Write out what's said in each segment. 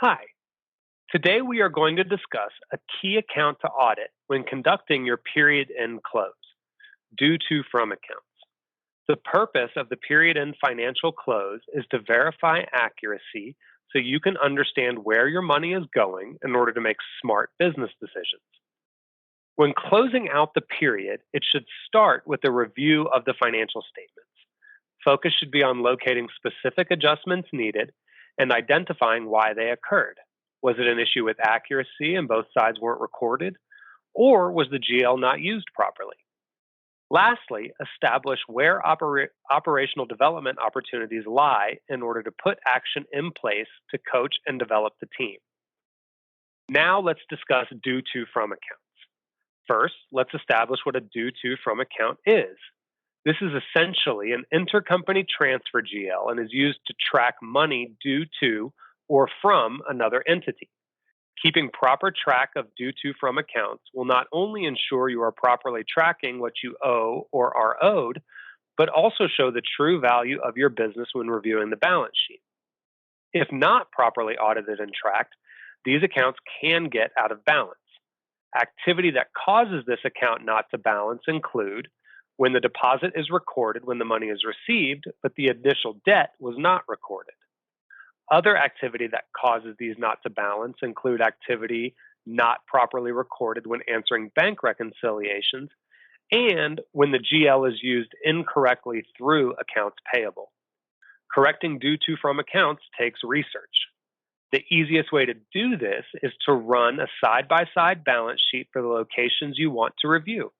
Hi, today we are going to discuss a key account to audit when conducting your period end close, due to from accounts. The purpose of the period end financial close is to verify accuracy so you can understand where your money is going in order to make smart business decisions. When closing out the period, it should start with a review of the financial statements. Focus should be on locating specific adjustments needed and identifying why they occurred. Was it an issue with accuracy and both sides weren't recorded? Or was the GL not used properly? Lastly, establish where operational development opportunities lie in order to put action in place to coach and develop the team. Now let's discuss due to from accounts. First, let's establish what a due to from account is. This is essentially an intercompany transfer GL and is used to track money due to or from another entity. Keeping proper track of due to from accounts will not only ensure you are properly tracking what you owe or are owed, but also show the true value of your business when reviewing the balance sheet. If not properly audited and tracked, these accounts can get out of balance. Activity that causes this account not to balance include when the deposit is recorded when the money is received, but the initial debt was not recorded. Other activity that causes these not to balance include activity not properly recorded when answering bank reconciliations and when the GL is used incorrectly through accounts payable. Correcting due to from accounts takes research. The easiest way to do this is to run a side-by-side balance sheet for the locations you want to review.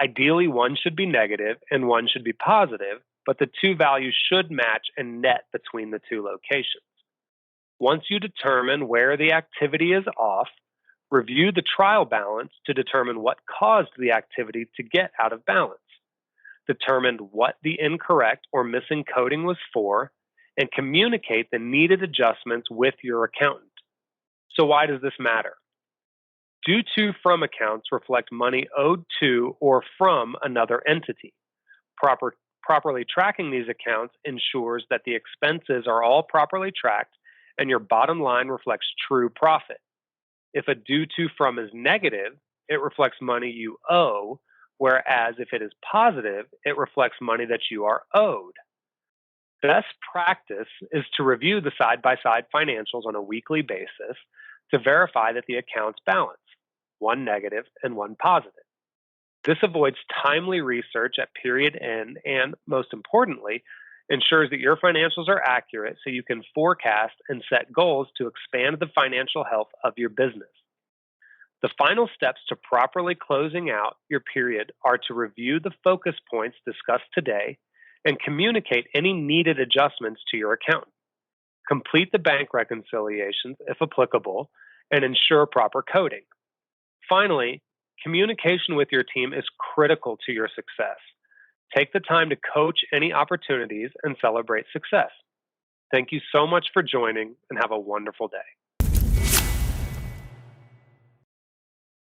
Ideally, one should be negative and one should be positive, but the two values should match and net between the two locations. Once you determine where the activity is off, review the trial balance to determine what caused the activity to get out of balance. Determine what the incorrect or missing coding was for, and communicate the needed adjustments with your accountant. So why does this matter? Due to from accounts reflect money owed to or from another entity. Properly tracking these accounts ensures that the expenses are all properly tracked and your bottom line reflects true profit. If a due to from is negative, it reflects money you owe, whereas if it is positive, it reflects money that you are owed. Best practice is to review the side-by-side financials on a weekly basis to verify that the accounts balance, one negative and one positive. This avoids timely research at period end and, most importantly, ensures that your financials are accurate so you can forecast and set goals to expand the financial health of your business. The final steps to properly closing out your period are to review the focus points discussed today and communicate any needed adjustments to your accountant. Complete the bank reconciliations, if applicable, and ensure proper coding. Finally, communication with your team is critical to your success. Take the time to coach any opportunities and celebrate success. Thank you so much for joining and have a wonderful day.